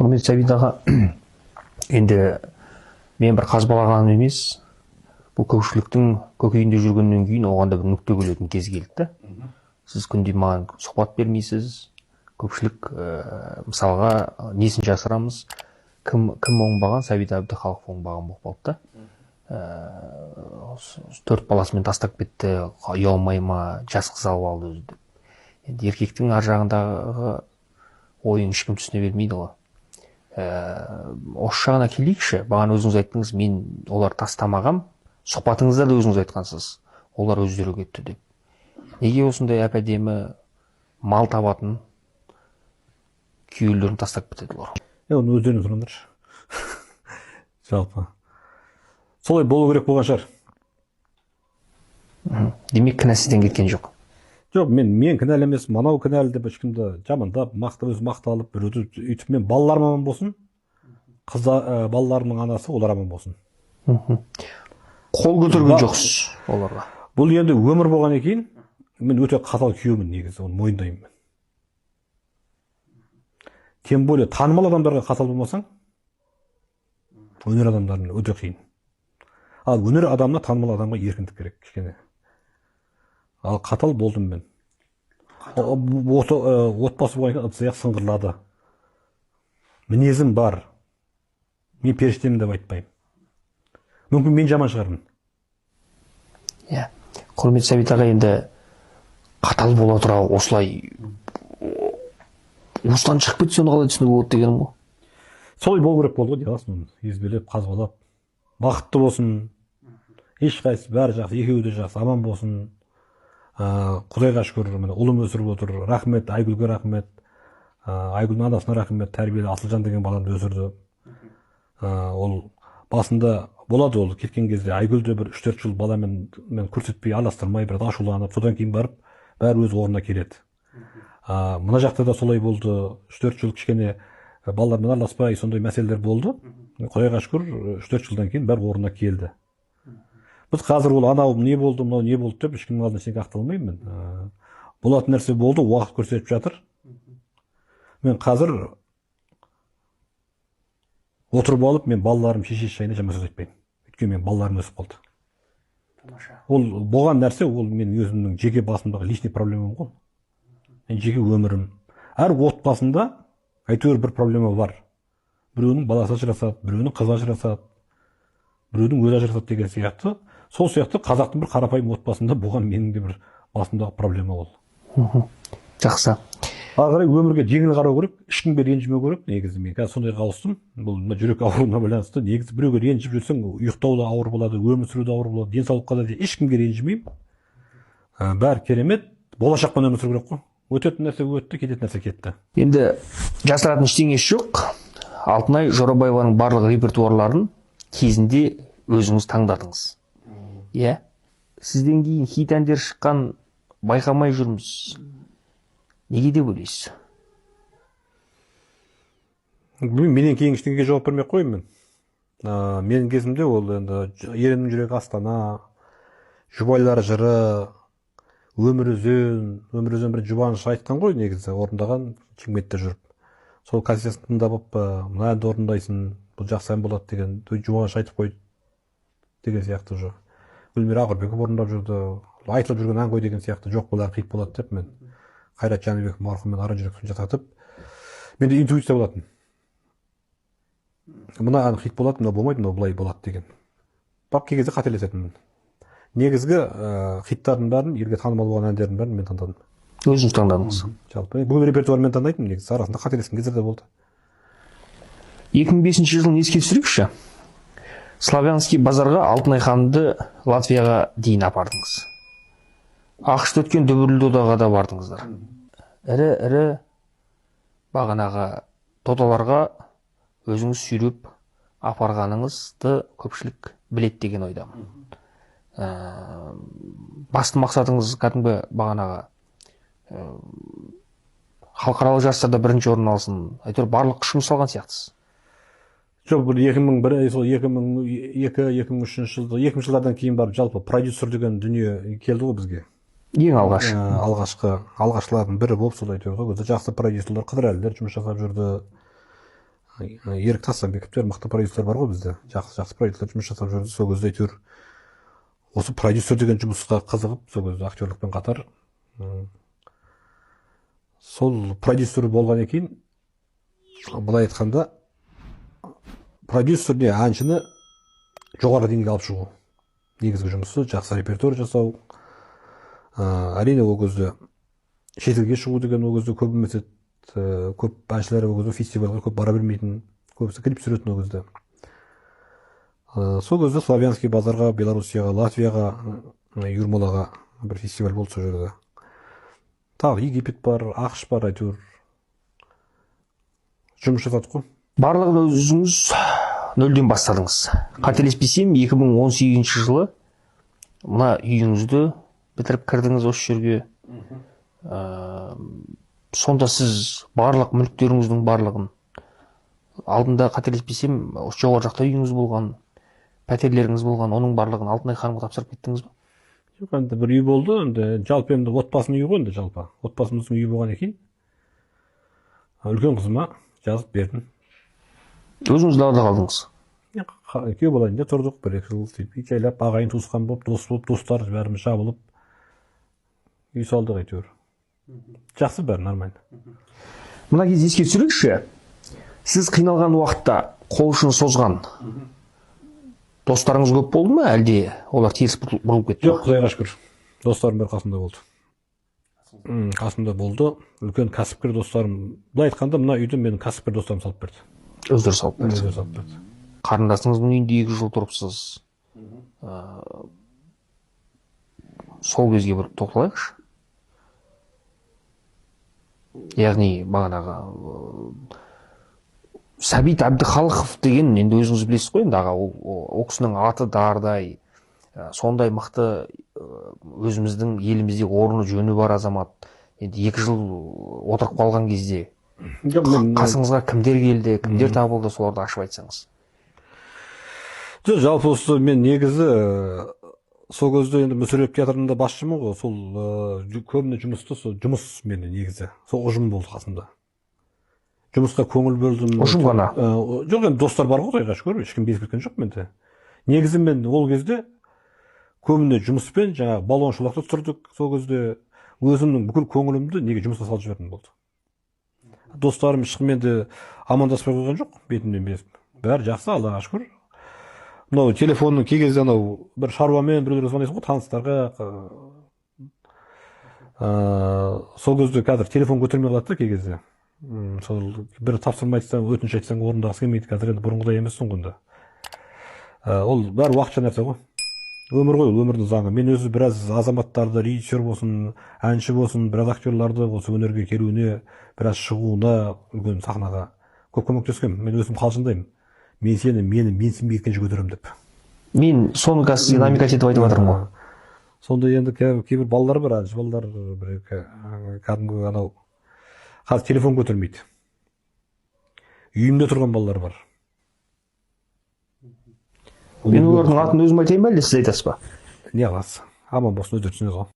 Құрметті Сәбит аға, енді мен бір қазбалағаным емес, бұл көпшіліктің көкейінде жүргеннен кейін оған да бір нүкте келетін кез келді. Сіз күнде маған сұхбат бермейсіз, көпшілік мысалға несін жасырамыз, кім оңбаған, Сәбит Әбдіхалық оңбаған болып қалды да. 4 баласымен тастап кетті, ұялмай ма, жас қыз алып алды өзі. Енді еркектің ар жағындағы ойын ешкім түсіне бермейді ғой. Осы жағына келейікші, бағана өзіңіз айттыңыз, мен олар тастамағам, сұхбатыңызда да өзіңіз айтқансыз, олар өздері кетті деп. Неге осындай әп-әдемі мал табатын күйеулерін тастап кетеді олар? Оны өздеріне сұраңдаршы. Жалпы. Солай болу керек болған шығар. Демек, кінә сізден кеткен жоқ. Жоқ, мен кінәлі емес, манау кінәлі деп ешкімді жамандап, өзі мақталып, біреуді үйтіп, мен балаларым аман болсын, балаларымның анасы олар аман болсын. Қол көтерген жоқсыз оларға. Бұл енді өмір болған екен, мен өте қатал күйеумін негізі, оны мойындаймын. Тем более танымал адамдарға қатал болмасаң, өнер адамдарына өте қиын. Ал өнер адамына танымал адамға еркіндік керек кішкене. Ал қатал болдым мен. Отбасы болған екен ыдыс-аяқ сыңғырлады. Мінезім бар. Мен періштемін деп айтпаймын. Мүмкін мен жаман шығармын. Құрметті Сәбит аға, енді қатал бола тұра осылай осыдан шығып кетсе, оны қалай түсінуге болады дегенім ғой. Солай болу керек болды ғой, деласын, езбелеп, қазбалап. Бақытты болсын. Ешқайсысы бәрі жақсы, екеуі де жақсы, аман болсын. Құдайға шүкір, ұлым өсіріп отыр. Рахмет, Айгүлге рахмет. Айгүлдің анасына рахмет, тәрбиелі Асылжан деген баланы өсірді. Ол басында болады, ол кеткен кезде Айгүлді бір 3-4 жыл баламен көрсетпей, аластырмай, бір ашуланып, содан кейін барып, бәрі өз орнына келеді. Мына жақта да солай болды. 3-4 жыл кішкене балалармен араласпай, сондай мәселелер болды. Құдайға шүкір, 3-4 жылдан кейін бәрі орнына келді. Біз қазір ол анау не болды, мынау не болды деп ешкімнің алдына ештеңе ақталмаймын. Болатын нәрсе болды, уақыт көрсетіп жатыр. Мен қазір отырып алып, мен балаларым шеше жайына жаман сөз айтпаймын. Өйткені мен балаларым өсіп қалды. Ол болған нәрсе, ол мен өзімнің жеке басымдағы личный проблемам ғой. Мен жеке өмірім. Әр отбасында әйтеуір бір проблема бар. Біреуінің баласы ажырасады, біреуінің қызы ажырасады, біреудің өзі ажырасады деген сияқты. Сол сияқты қазақтың бір қарапайым отбасында болған менің де бір басымдағы проблема ол. Жақсы. Ары қарай өмірге жеңіл қарау керек, ешкімге ренжімеу керек. Негізі мен қазір сондайға ауыстым. Бұл жүрек ауруына байланысты. Негізі біреуге ренжіп жүрсең, ұйықтау да ауыр болады, өмір сүру де ауыр болады, денсаулыққа да ешкімге ренжімеймін. Бәрі керемет. Болашақпен өмір сүру керек қой. Өтетін нәрсе өтті, кететін нәрсе кетті. Енді жасыратын ештеңесі жоқ. Алтынай Жорабаеваның барлық репертуарларын кезінде өзіңіз таңдадыңыз. Сізден кейін хит әндер шыққан байқамай жүрміз. Неге деп ойлайсыз? Менен кейін ештеңеге жауап бермей қоймын. Менің кезімде ол енді Ереннің жүрегі Астана, Жұбайлар жыры, Өмір өзен бір жұбаныш айтқан ғой, негізі орындаған Чеңбетте жүріп. Сол кассетасын тыңдап, мына әнді орындайсың, бұл жақсы ән болады деген, жұбаныш айтып қойды деген сияқты жоқ. Гүлмира Ақырбеков орындап жүрді, айтылып жүрген ән ғой деген сияқты, жоқ бұл ән хит болады деп мен Қайрат Жәнібеков марқұммен аранжировкасын жасатып, менде интуиция болатын. Мына ән хит болады, мына болмайды, мына былай болады деген. Бірақ кей кезде қателесетінмін. Негізгі хиттардың бәрін, елге танымал болған әндердің бәрін мен таңдадым. Өзіңіз таңдадыңыз. Жалпы бұл репертуармен таңдайтын, негізі арасында қателескен кездер де болды. 2005 жылын еске түсірейікші. Славянский базарға Алтынай ханымды Латвияға дейін апардыңыз. Ақшта өткен дүбірлі додаға да бардыңыздар. Ірі бағанағы додаларға өзіңіз сүйреп апарғаныңызды көпшілік білет деген ойдамын. Басты мақсатыңыз кәдімгі бағанағы халықаралық жарыстарда бірінші орын алсын, әйтеуір барлық күшіңіз салған сияқтысыз. Жоқ, бұл 2002-2003 жылдардан кейін барып жалпы продюсер деген дүние келді ғой бізге. Ең алғаш. Алғашқылардың бірі болып солай айтып ғой. Жақсы продюсерлер, Қыдырәлілер жұмыс жасап жүрді. Ерік Тастанбековтер мықты продюсер бар ғой бізде. Жақсы продюсер жұмыс жасап жүрді. Сол кезде әйтеуір осы продюсер деген жұмысқа қызығып, сол кезде актерлықпен қатар сол продюсер болғаннан кейін, былай айтқанда, продюсер не әншіні жоғары деңгейге алып шығу. Негізгі жұмысы жақсы репертуар жасау. Әрине ол кезде шетелге шығу деген ол кезде көп емес еді. Көп әншілер ол кезде фестивальға көп бара бермейтін, көбісі клип түсіретін ол кезде. Сол кезде Славянский базарға, Белоруссияға, Латвияға, Юрмалаға бір фестиваль болды сол жерде. Тағы Египет бар, ақш бар, әйтеуір жұмыс жасадық қой. Барлығын өзіңіз нөлден бастадыңыз. Қателеспесем, 2018 жылы мына үйіңізді бітіріп кірдіңіз осы жерге. Сонда сіз барлық мүліктеріңіздің барлығын, алдында қателеспесем, жоғары жақта үйіңіз болған, пәтерлеріңіз болған, оның барлығын Алтынай ханымға тапсырып кеттіңіз ба? Жоқ, енді бір үй болды, енді жалпы енді отбасының үйі ғой, енді жалпы. Отбасымыздың үйі болғаннан кейін үлкен қызыма жазып бердім. Өзіңіз далада қалдыңыз? Күйеу балайында тұрдық, бір-екі жыл сөйтіп, жайлап ағайын туысқан болып, дос болып, достар бәріміз жабылып, үй салдық әйтеуір. Жақсы бәрі нормально. Мына кезде еске түсірейікші, сіз қиналған уақытта қол ұшын созған достарыңыз көп болды ма, әлде олар теріс бұрылып кетті? Жоқ, Құдайға шүкір. Достарым бәрі қасымда болды. Қасымда болды. Үлкен кәсіпкер достарым. Былай айтқанда, мына үйді менің кәсіпкер достарым салып берді. Өздері салып берді. Қарындасыңыздың үйінде 2 жыл тұрыпсыз. Сол кезге бір тоқталайықшы. Яғни бағанағы Сәбит Әбдіхалықов деген, енді өзіңіз білесіз қой, енді аға, ол кісінің аты дардай, сондай мықты өзіміздің елімізде орны жөні бар азамат. Енді 2 жыл отырып қалған кезде қасыңызға кімдер келді, кімдер табылды, соларды ашып айтсаңыз. Жалпы осы мен негізі сол кезде енді Мүсіреп театрында басшымын ғой, сол көбіне жұмысты, сол жұмыс мені негізі, сол ұжым болды қасымда. Жұмысқа көңіл бөлдім. Ұжым ғана? Жоқ, енді достар бар ғой, Құдайға шүкір, ешкім безіп кеткен жоқ менде. Негізі мен ол кезде көбіне жұмыспен, жаңа балуан шолақта тұрдық, сол кезде өзімнің бүкіл көңілімді неге жұмысқа салып жібердім болды. Достарым ешкіммен де амандаспай қойған жоқ, бетімнен безіп. Бәрі жақсы, Аллаға шүкір. Мынау телефонның кей кезде анау бір шаруамен біреулер звондайсың ғой, таныстарға. Сол кезде қазір телефон көтермей қалады кей кезде. Сол бір тапсырма айтсаң, өтініш айтсаң орындағысы келмейді. Қазір енді бұрынғыдай емессің ғой. Ол бәрі уақытша нәрсе ғой. Өмір ғой, өмірдің заңы. Мен өзі біраз азаматтарды, режиссер болсын, әнші болсын, біраз актерларды осы өнерге келуіне, біраз шығуына, үлкен сахнаға көп көмектескен. Мен өзім қалжыңдаймын. Мен сені менсінбей кеткенше көтеремін деп. Мен соны қазір сізге намекать етіп айтып жатырмын ғой. Сонда енді кейбір балалар бар, әнші балалар, кәдімгі анау қазір телефон көтермейді. Үйімде тұрған балалар бар. Мен олардың атын өзім айтайын ба, әлде сіз айтасыз ба? Не аласыз? Аман болсын, өздері түсінеді ғой.